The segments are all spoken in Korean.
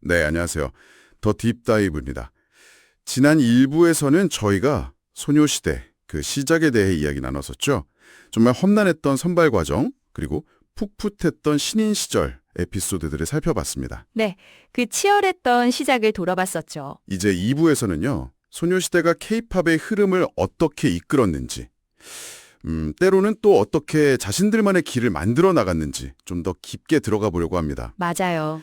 네, 안녕하세요. 더 딥다이브입니다. 지난 1부에서는 저희가 소녀시대 그 시작에 대해 이야기 나눴었죠. 정말 험난했던 선발 과정, 그리고 풋풋했던 신인 시절 에피소드들을 살펴봤습니다. 네, 그 치열했던 시작을 돌아봤었죠. 이제 2부에서는요. 소녀시대가 K-팝의 흐름을 어떻게 이끌었는지, 때로는 또 어떻게 자신들만의 길을 만들어 나갔는지 좀 더 깊게 들어가 보려고 합니다. 맞아요.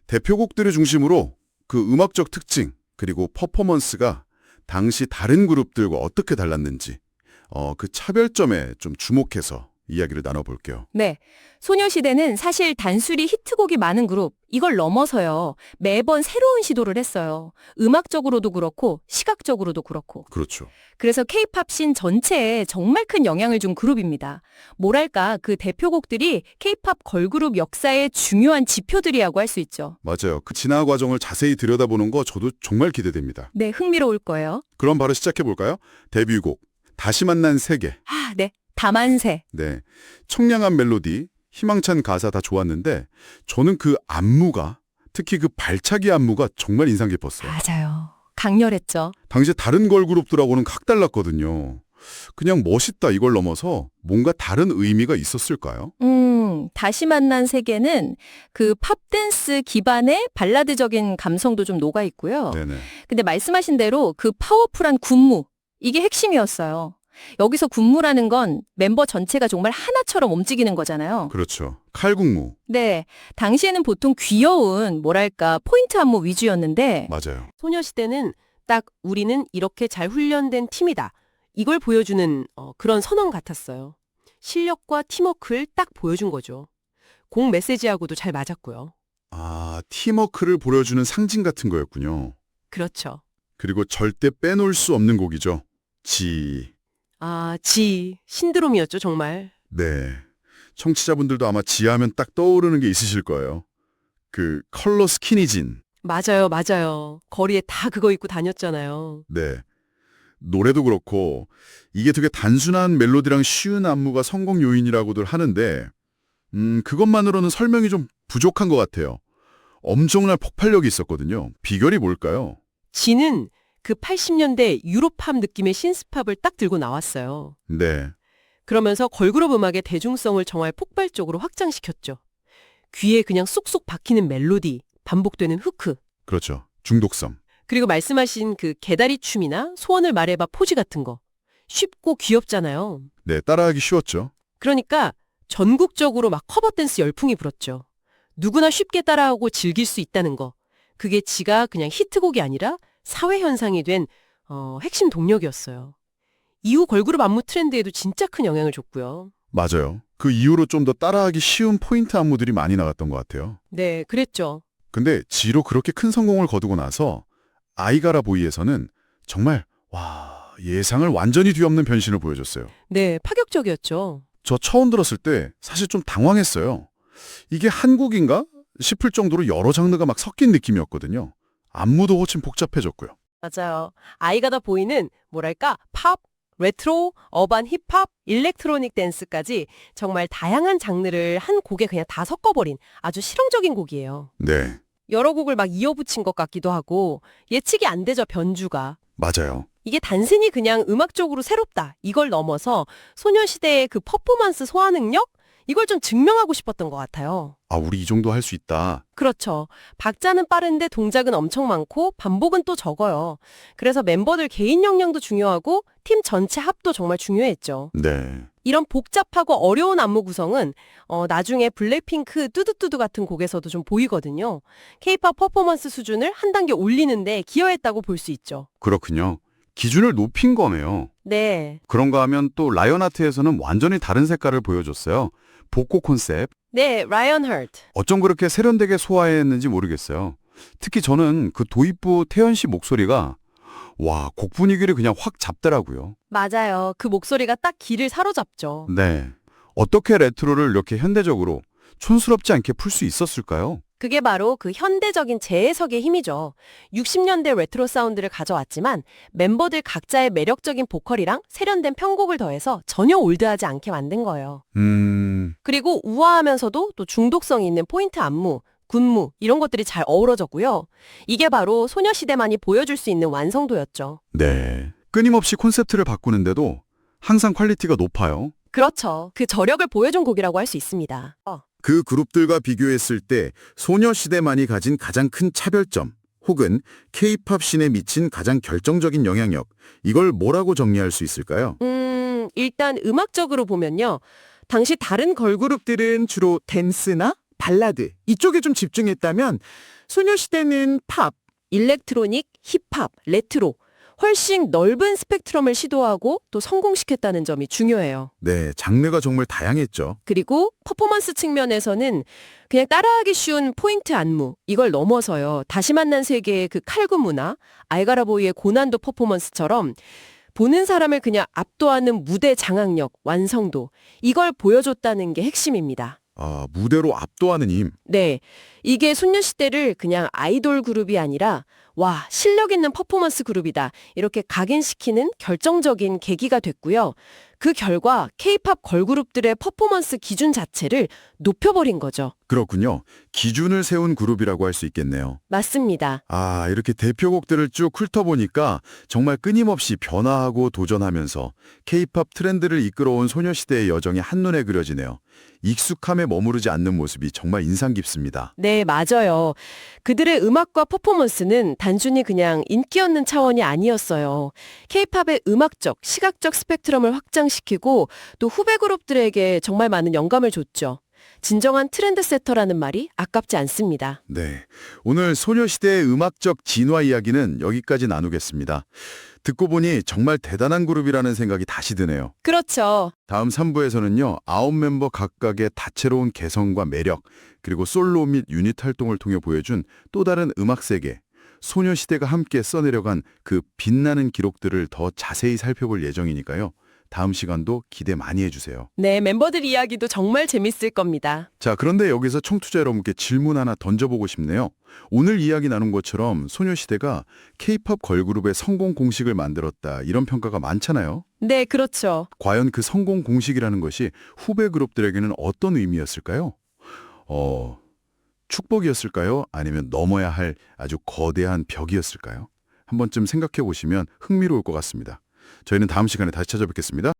대표곡들을 중심으로 그 음악적 특징, 그리고 퍼포먼스가 당시 다른 그룹들과 어떻게 달랐는지 그 차별점에 좀 주목해서 이야기를 나눠볼게요. 네, 소녀시대는 사실 단순히 히트곡이 많은 그룹, 이걸 넘어서요. 매번 새로운 시도를 했어요. 음악적으로도 그렇고 시각적으로도 그렇고. 그렇죠. 그래서 K-팝 씬 전체에 정말 큰 영향을 준 그룹입니다. 뭐랄까, 그 대표곡들이 K-팝 걸그룹 역사의 중요한 지표들이라고 할 수 있죠. 맞아요. 그 진화 과정을 자세히 들여다보는 거 저도 정말 기대됩니다. 네, 흥미로울 거예요. 그럼 바로 시작해볼까요? 데뷔곡, 다시 만난 세계. 네, 다만세. 네, 청량한 멜로디, 희망찬 가사 다 좋았는데 저는 그 안무가, 특히 그 발차기 안무가 정말 인상 깊었어요. 맞아요. 강렬했죠. 당시 다른 걸그룹들하고는 각 달랐거든요. 그냥 멋있다 이걸 넘어서 뭔가 다른 의미가 있었을까요? 다시 만난 세계는 그 팝댄스 기반의 발라드적인 감성도 좀 녹아 있고요. 네네. 근데 말씀하신 대로 그 파워풀한 군무, 이게 핵심이었어요. 여기서 군무라는 건 멤버 전체가 정말 하나처럼 움직이는 거잖아요. 그렇죠. 칼국무. 네, 당시에는 보통 귀여운, 뭐랄까, 포인트 안무 위주였는데 맞아요. 소녀시대는 딱 우리는 이렇게 잘 훈련된 팀이다. 이걸 보여주는 그런 선언 같았어요. 실력과 팀워크를 딱 보여준 거죠. 곡 메시지하고도 잘 맞았고요. 아, 팀워크를 보여주는 상징 같은 거였군요. 그렇죠. 그리고 절대 빼놓을 수 없는 곡이죠. 신드롬이었죠, 정말. 네. 청취자분들도 아마 지하면 딱 떠오르는 게 있으실 거예요. 그 컬러 스키니진. 맞아요, 맞아요. 거리에 다 그거 입고 다녔잖아요. 네. 노래도 그렇고 이게 되게 단순한 멜로디랑 쉬운 안무가 성공 요인이라고들 하는데 그것만으로는 설명이 좀 부족한 것 같아요. 엄청난 폭발력이 있었거든요. 비결이 뭘까요? 지는 그 80년대 유로팝 느낌의 신스팝을 딱 들고 나왔어요. 네. 그러면서 걸그룹 음악의 대중성을 정말 폭발적으로 확장시켰죠. 귀에 그냥 쏙쏙 박히는 멜로디, 반복되는 후크, 그렇죠. 중독성. 그리고 말씀하신 그 개다리 춤이나 소원을 말해봐 포즈 같은 거. 쉽고 귀엽잖아요. 네, 따라하기 쉬웠죠. 그러니까 전국적으로 막 커버 댄스 열풍이 불었죠. 누구나 쉽게 따라하고 즐길 수 있다는 거. 그게 지가 그냥 히트곡이 아니라 사회 현상이 된 핵심 동력이었어요. 이후 걸그룹 안무 트렌드에도 진짜 큰 영향을 줬고요. 맞아요. 그 이후로 좀 더 따라하기 쉬운 포인트 안무들이 많이 나왔던 것 같아요. 네, 그랬죠. 근데 지로 그렇게 큰 성공을 거두고 나서 아이가라 보이에서는 정말 예상을 완전히 뒤엎는 변신을 보여줬어요. 네, 파격적이었죠. 저 처음 들었을 때 사실 좀 당황했어요. 이게 한국인가 싶을 정도로 여러 장르가 막 섞인 느낌이었거든요. 안무도 훨씬 복잡해졌고요. 맞아요. 아이가 다 보이는 뭐랄까 팝, 레트로, 어반 힙합, 일렉트로닉 댄스까지 정말 다양한 장르를 한 곡에 그냥 다 섞어버린 아주 실용적인 곡이에요. 네, 여러 곡을 막 이어붙인 것 같기도 하고 예측이 안 되죠, 변주가. 맞아요. 이게 단순히 그냥 음악적으로 새롭다. 이걸 넘어서 소녀시대의 그 퍼포먼스 소화 능력? 이걸 좀 증명하고 싶었던 것 같아요. 아, 우리 이 정도 할 수 있다. 그렇죠. 박자는 빠른데 동작은 엄청 많고 반복은 또 적어요. 그래서 멤버들 개인 역량도 중요하고 팀 전체 합도 정말 중요했죠. 네, 이런 복잡하고 어려운 안무 구성은 나중에 블랙핑크 뚜두뚜두 같은 곡에서도 좀 보이거든요. K-팝 퍼포먼스 수준을 한 단계 올리는데 기여했다고 볼 수 있죠. 그렇군요. 기준을 높인 거네요. 네. 그런가 하면 또 라이언하트에서는 완전히 다른 색깔을 보여줬어요. 복고 콘셉트. 네, 라이언 하트. 어쩜 그렇게 세련되게 소화했는지 모르겠어요. 특히 저는 그 도입부 태연 씨 목소리가 곡 분위기를 그냥 확 잡더라고요. 맞아요. 그 목소리가 딱 길을 사로잡죠. 네. 어떻게 레트로를 이렇게 현대적으로 촌스럽지 않게 풀 수 있었을까요? 그게 바로 그 현대적인 재해석의 힘이죠. 60년대 레트로 사운드를 가져왔지만 멤버들 각자의 매력적인 보컬이랑 세련된 편곡을 더해서 전혀 올드하지 않게 만든 거예요. 그리고 우아하면서도 또 중독성이 있는 포인트 안무, 군무 이런 것들이 잘 어우러졌고요. 이게 바로 소녀시대만이 보여줄 수 있는 완성도였죠. 네. 끊임없이 콘셉트를 바꾸는데도 항상 퀄리티가 높아요. 그렇죠. 그 저력을 보여준 곡이라고 할 수 있습니다. 그 그룹들과 비교했을 때 소녀시대만이 가진 가장 큰 차별점 혹은 K-팝 씬에 미친 가장 결정적인 영향력, 이걸 뭐라고 정리할 수 있을까요? 일단 음악적으로 보면요. 당시 다른 걸그룹들은 주로 댄스나 발라드 이쪽에 좀 집중했다면 소녀시대는 팝, 일렉트로닉, 힙합, 레트로 훨씬 넓은 스펙트럼을 시도하고 또 성공시켰다는 점이 중요해요. 네, 장르가 정말 다양했죠. 그리고 퍼포먼스 측면에서는 그냥 따라하기 쉬운 포인트 안무 이걸 넘어서요. 다시 만난 세계의 그 칼군무나 알가라보이의 고난도 퍼포먼스처럼 보는 사람을 그냥 압도하는 무대 장악력, 완성도 이걸 보여줬다는 게 핵심입니다. 아, 무대로 압도하는 힘. 네, 이게 소녀시대를 그냥 아이돌 그룹이 아니라 와, 실력 있는 퍼포먼스 그룹이다. 이렇게 각인시키는 결정적인 계기가 됐고요. 그 결과 K-팝 걸그룹들의 퍼포먼스 기준 자체를 높여버린 거죠. 그렇군요. 기준을 세운 그룹이라고 할 수 있겠네요. 맞습니다. 아, 이렇게 대표곡들을 쭉 훑어보니까 정말 끊임없이 변화하고 도전하면서 K-팝 트렌드를 이끌어온 소녀시대의 여정이 한눈에 그려지네요. 익숙함에 머무르지 않는 모습이 정말 인상 깊습니다. 네, 맞아요. 그들의 음악과 퍼포먼스는 단순히 그냥 인기 얻는 차원이 아니었어요. K-팝의 음악적, 시각적 스펙트럼을 확장시키고 또 후배 그룹들에게 정말 많은 영감을 줬죠. 진정한 트렌드세터라는 말이 아깝지 않습니다. 네, 오늘 소녀시대의 음악적 진화 이야기는 여기까지 나누겠습니다. 듣고 보니 정말 대단한 그룹이라는 생각이 다시 드네요. 그렇죠. 다음 3부에서는요. 9멤버 각각의 다채로운 개성과 매력, 그리고 솔로 및 유닛 활동을 통해 보여준 또 다른 음악 세계, 소녀시대가 함께 써내려간 그 빛나는 기록들을 더 자세히 살펴볼 예정이니까요. 다음 시간도 기대 많이 해주세요. 네, 멤버들 이야기도 정말 재밌을 겁니다. 자, 그런데 여기서 청취자 여러분께 질문 하나 던져보고 싶네요. 오늘 이야기 나눈 것처럼 소녀시대가 K-팝 걸그룹의 성공 공식을 만들었다, 이런 평가가 많잖아요. 네, 그렇죠. 과연 그 성공 공식이라는 것이 후배 그룹들에게는 어떤 의미였을까요? 축복이었을까요? 아니면 넘어야 할 아주 거대한 벽이었을까요? 한 번쯤 생각해 보시면 흥미로울 것 같습니다. 저희는 다음 시간에 다시 찾아뵙겠습니다.